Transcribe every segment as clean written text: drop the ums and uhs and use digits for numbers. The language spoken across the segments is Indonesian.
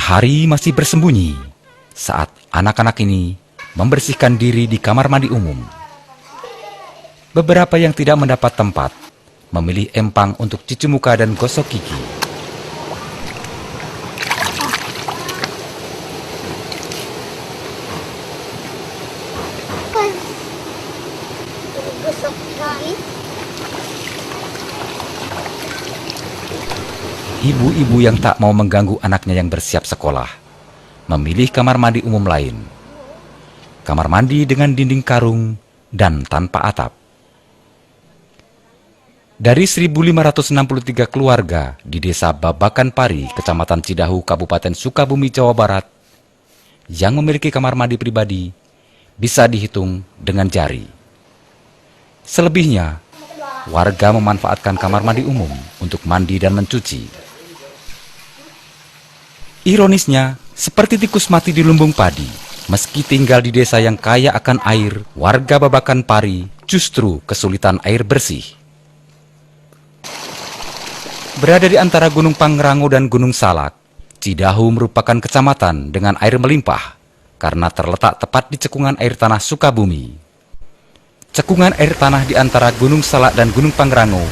Matahari masih bersembunyi saat anak-anak ini membersihkan diri di kamar mandi umum. Beberapa yang tidak mendapat tempat memilih empang untuk cuci muka dan gosok gigi. Ibu-ibu yang tak mau mengganggu anaknya yang bersiap sekolah memilih kamar mandi umum lain. Kamar mandi dengan dinding karung dan tanpa atap. Dari 1.563 keluarga di Desa Babakan Pari, Kecamatan Cidahu, Kabupaten Sukabumi, Jawa Barat, yang memiliki kamar mandi pribadi bisa dihitung dengan jari. Selebihnya, warga memanfaatkan kamar mandi umum untuk mandi dan mencuci. Ironisnya, seperti tikus mati di lumbung padi, meski tinggal di desa yang kaya akan air, warga Babakan Pari justru kesulitan air bersih. Berada di antara Gunung Pangrango dan Gunung Salak, Cidahu merupakan kecamatan dengan air melimpah karena terletak tepat di cekungan air tanah Sukabumi. Cekungan air tanah di antara Gunung Salak dan Gunung Pangrango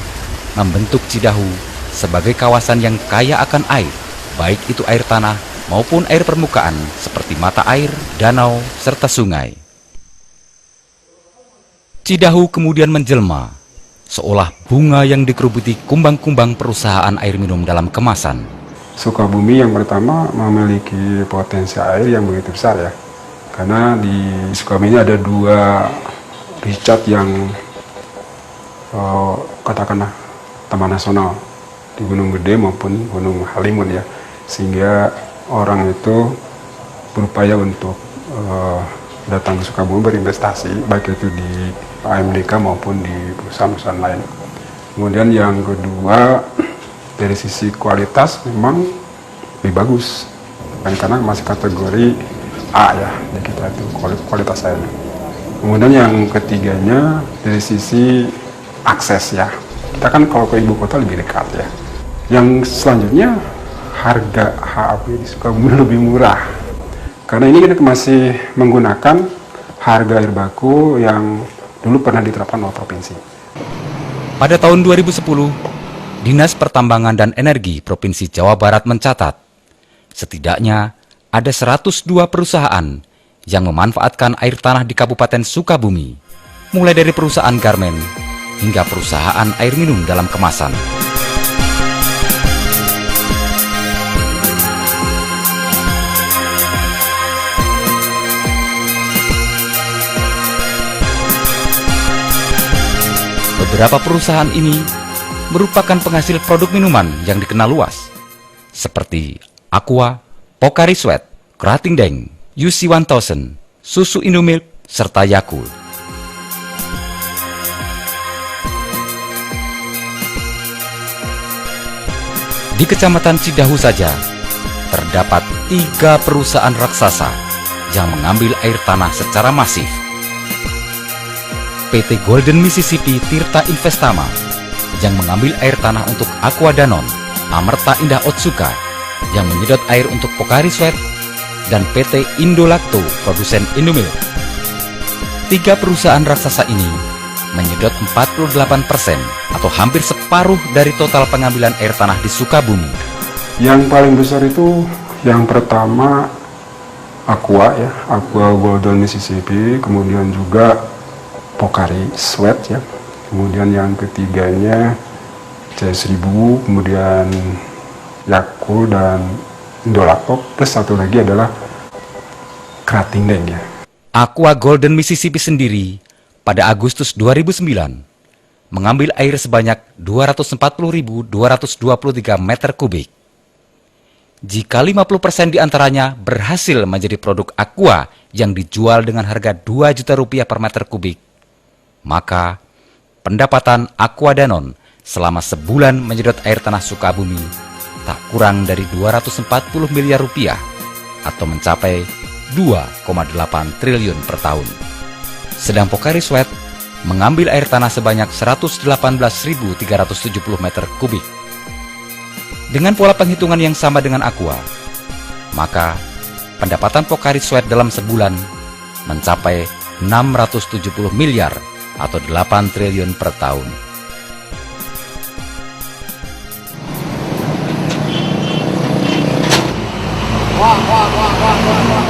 membentuk Cidahu sebagai kawasan yang kaya akan air, baik itu air tanah maupun air permukaan seperti mata air, danau, serta sungai. Cidahu kemudian menjelma, seolah bunga yang dikerubuti kumbang-kumbang perusahaan air minum dalam kemasan. Sukabumi yang pertama memiliki potensi air yang begitu besar ya. Karena di Sukabumi ini ada dua ricat yang katakanlah taman nasional di Gunung Gede maupun Gunung Halimun ya. Sehingga orang itu berupaya untuk datang ke Sukabumi berinvestasi, baik itu di AMDK maupun di perusahaan-perusahaan lain. Kemudian yang kedua, dari sisi kualitas memang lebih bagus, karena masih kategori A ya, di kita itu kualitas airnya. Kemudian yang ketiganya dari sisi akses ya, kita kan kalau ke ibu kota lebih dekat ya. Yang selanjutnya, harga HAP di Sukabumi lebih murah, karena ini kita masih menggunakan harga air baku yang dulu pernah diterapkan oleh provinsi. Pada tahun 2010, Dinas Pertambangan dan Energi Provinsi Jawa Barat mencatat, setidaknya ada 102 perusahaan yang memanfaatkan air tanah di Kabupaten Sukabumi, mulai dari perusahaan garmen hingga perusahaan air minum dalam kemasan. Beberapa perusahaan ini merupakan penghasil produk minuman yang dikenal luas, seperti Aqua, Pocari Sweat, Krating Daeng, UC 1000, Susu Indomilk, serta Yakult. Di Kecamatan Cidahu saja, terdapat 3 perusahaan raksasa yang mengambil air tanah secara masif. PT Golden Mississippi Tirta Investama yang mengambil air tanah untuk Aqua Danone, Amerta Indah Otsuka yang menyedot air untuk Pocari Sweat, dan PT Indolacto produsen Indomilk. 3 perusahaan raksasa ini menyedot 48% atau hampir separuh dari total pengambilan air tanah di Sukabumi. Yang paling besar itu yang pertama Aqua ya, Aqua Golden Mississippi, kemudian juga Pocari Sweat ya, kemudian yang ketiganya C1000, kemudian Yakult dan Indolacto, plus satu lagi adalah Krating Daeng ya. Aqua Golden Mississippi sendiri pada Agustus 2009 mengambil air sebanyak 240.223 meter kubik. Jika 50% diantaranya berhasil menjadi produk Aqua yang dijual dengan harga Rp2 juta per meter kubik, maka pendapatan Aqua Danone selama sebulan menyedot air tanah Sukabumi tak kurang dari Rp240 miliar atau mencapai 2,8 triliun per tahun. Sedang Pocari Sweat mengambil air tanah sebanyak 118.370 meter kubik. Dengan pola penghitungan yang sama dengan Aqua, maka pendapatan Pocari Sweat dalam sebulan mencapai 670 miliar atau 8 triliun per tahun.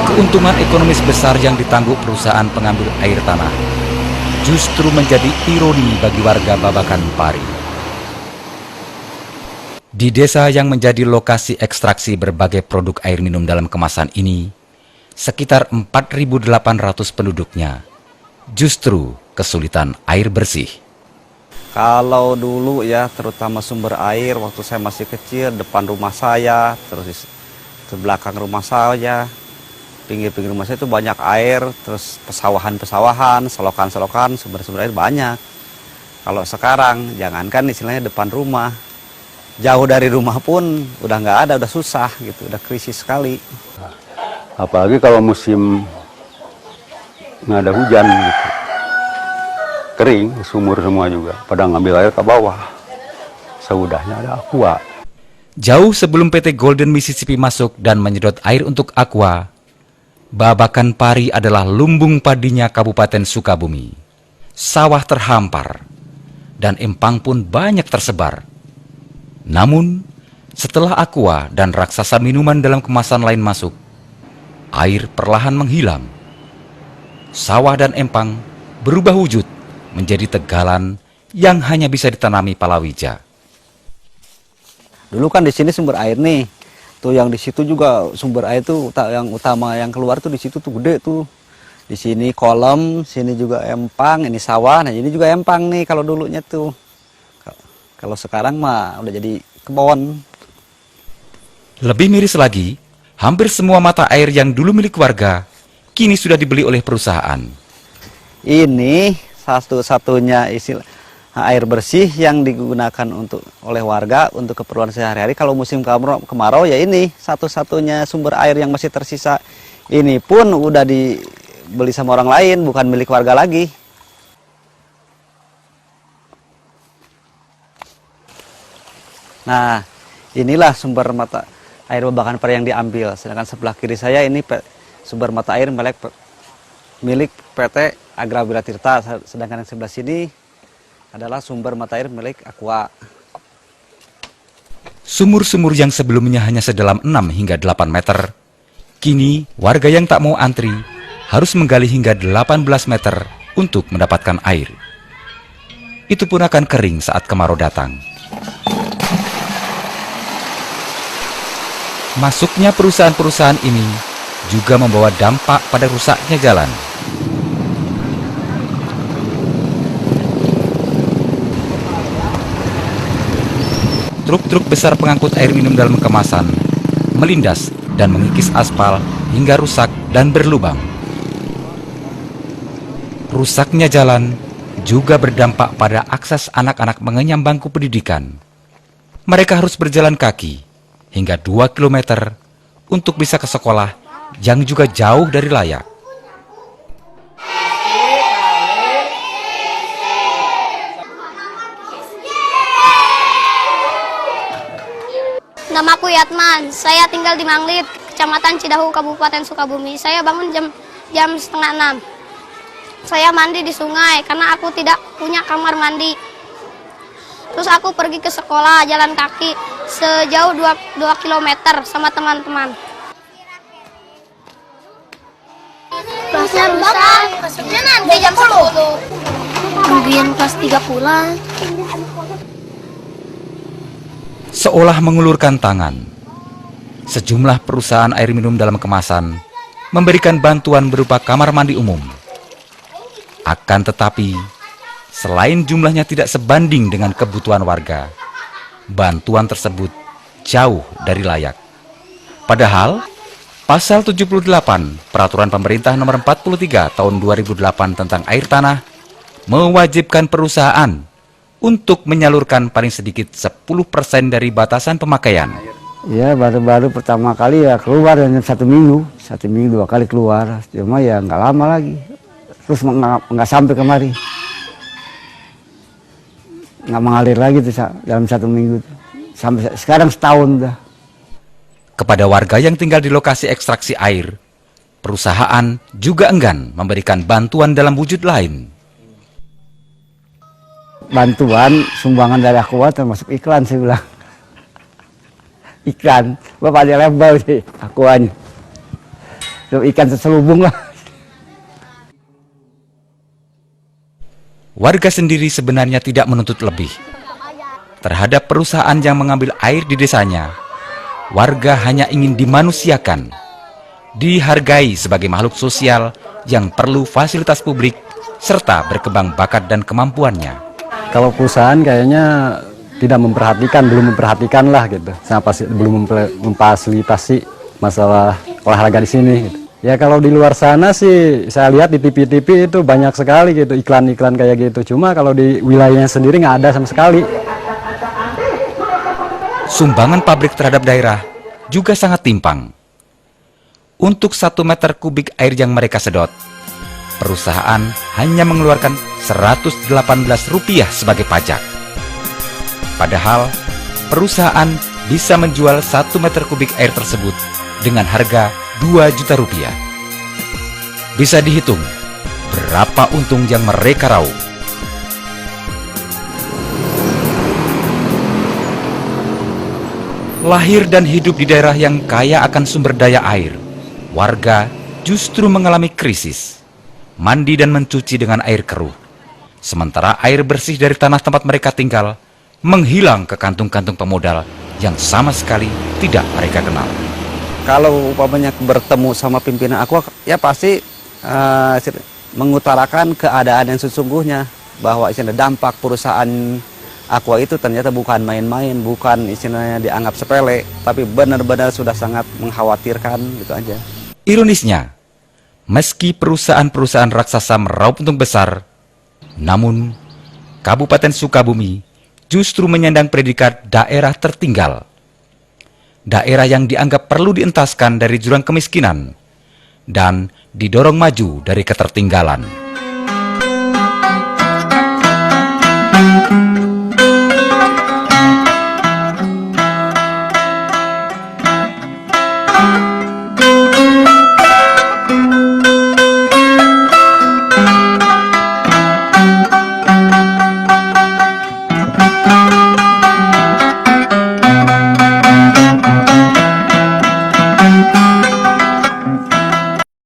Keuntungan ekonomis besar yang ditangguh perusahaan pengambil air tanah justru menjadi ironi bagi warga Babakan Pari. Di desa yang menjadi lokasi ekstraksi berbagai produk air minum dalam kemasan ini, sekitar 4.800 penduduknya justru kesulitan air bersih. Kalau dulu ya, terutama sumber air waktu saya masih kecil, depan rumah saya, terus di belakang rumah saya, pinggir-pinggir rumah saya itu banyak air, terus pesawahan-pesawahan, selokan-selokan, sumber-sumber air banyak. Kalau sekarang, jangankan istilahnya depan rumah, jauh dari rumah pun udah nggak ada, udah susah gitu, udah krisis sekali. Apalagi kalau musim nggak ada hujan gitu, kering, sumur semua juga, pada ngambil air ke bawah. Seudahnya ada aqua. Jauh sebelum PT Golden Mississippi masuk dan menyedot air untuk aqua, Babakan Pari adalah lumbung padinya Kabupaten Sukabumi. Sawah terhampar, dan empang pun banyak tersebar. Namun, setelah aqua dan raksasa minuman dalam kemasan lain masuk, air perlahan menghilang. Sawah dan empang berubah wujud menjadi tegalan yang hanya bisa ditanami palawija. Dulu kan di sini sumber air nih, tuh yang di situ juga sumber air tuh yang utama yang keluar tuh di situ tuh gede tuh. Di sini kolam, sini juga empang, ini sawah, nah ini juga empang nih kalau dulunya tuh. Kalau sekarang mah udah jadi kebon. Lebih miris lagi, hampir semua mata air yang dulu milik warga kini sudah dibeli oleh perusahaan. Ini satu-satunya air bersih yang digunakan oleh warga untuk keperluan sehari-hari. Kalau musim kemarau ya ini satu-satunya sumber air yang masih tersisa. Ini pun udah dibeli sama orang lain, bukan milik warga lagi. Nah, inilah sumber mata air Babakan Pari yang diambil. Sedangkan sebelah kiri saya ini sumber mata air milik PT Agrabila Tirta. Sedangkan yang sebelah sini adalah sumber mata air milik aqua. Sumur-sumur yang sebelumnya hanya sedalam 6 hingga 8 meter, kini warga yang tak mau antri harus menggali hingga 18 meter untuk mendapatkan air. Itu pun akan kering saat kemarau datang. Masuknya perusahaan-perusahaan ini juga membawa dampak pada rusaknya jalan. Truk-truk besar pengangkut air minum dalam kemasan melindas dan mengikis aspal hingga rusak dan berlubang. Rusaknya jalan juga berdampak pada akses anak-anak mengenyam bangku pendidikan. Mereka harus berjalan kaki hingga 2 km untuk bisa ke sekolah yang juga jauh dari layak. Namaku Yatman, saya tinggal di Manglit, Kecamatan Cidahu, Kabupaten Sukabumi. Saya bangun jam setengah 6. Saya mandi di sungai karena aku tidak punya kamar mandi. Terus aku pergi ke sekolah jalan kaki sejauh 2 km sama teman-teman. Kelasnya rusak, kelasnya nanti jam 10. Kemudian kelas 3 pulang. Seolah mengulurkan tangan, sejumlah perusahaan air minum dalam kemasan memberikan bantuan berupa kamar mandi umum. Akan tetapi, selain jumlahnya tidak sebanding dengan kebutuhan warga, bantuan tersebut jauh dari layak. Padahal, Pasal 78 Peraturan Pemerintah Nomor 43 Tahun 2008 tentang air tanah mewajibkan perusahaan untuk menyalurkan paling sedikit 10% dari batasan pemakaian. Ya baru-baru pertama kali ya keluar hanya 1 minggu 2 kali keluar, cuma ya nggak lama lagi, terus nggak sampai kemari, nggak mengalir lagi tuh dalam 1 minggu, sampai sekarang setahun dah. Kepada warga yang tinggal di lokasi ekstraksi air, perusahaan juga enggan memberikan bantuan dalam wujud lain. Bantuan sumbangan dari Aqua termasuk iklan sih bilang. Ikan, bapak ada label sih Aquanya. Ikan terselubung lah. Warga sendiri sebenarnya tidak menuntut lebih. Terhadap perusahaan yang mengambil air di desanya, warga hanya ingin dimanusiakan, dihargai sebagai makhluk sosial yang perlu fasilitas publik, serta berkembang bakat dan kemampuannya. Kalau perusahaan kayaknya tidak memperhatikan, belum memperhatikan lah gitu. Belum memfasilitasi masalah olahraga di sini gitu. Ya kalau di luar sana sih saya lihat di TV-TV itu banyak sekali gitu iklan-iklan kayak gitu. Cuma kalau di wilayahnya sendiri nggak ada sama sekali. Sumbangan pabrik terhadap daerah juga sangat timpang. Untuk 1 meter kubik air yang mereka sedot, perusahaan hanya mengeluarkan Rp118 sebagai pajak. Padahal, perusahaan bisa menjual 1 meter kubik air tersebut dengan harga Rp2 juta. Bisa dihitung berapa untung yang mereka raup. Lahir dan hidup di daerah yang kaya akan sumber daya air, warga justru mengalami krisis. Mandi dan mencuci dengan air keruh. Sementara air bersih dari tanah tempat mereka tinggal menghilang ke kantung-kantung pemodal yang sama sekali tidak mereka kenal. Kalau umpamanya bertemu sama pimpinan Aqua, ya pasti mengutarakan keadaan yang sesungguhnya, bahwa dampak perusahaan Aqua itu ternyata bukan main-main, bukan istilahnya dianggap sepele, tapi benar-benar sudah sangat mengkhawatirkan gitu aja. Ironisnya, meski perusahaan-perusahaan raksasa meraup untung besar, namun Kabupaten Sukabumi justru menyandang predikat daerah tertinggal. Daerah yang dianggap perlu dientaskan dari jurang kemiskinan dan didorong maju dari ketertinggalan.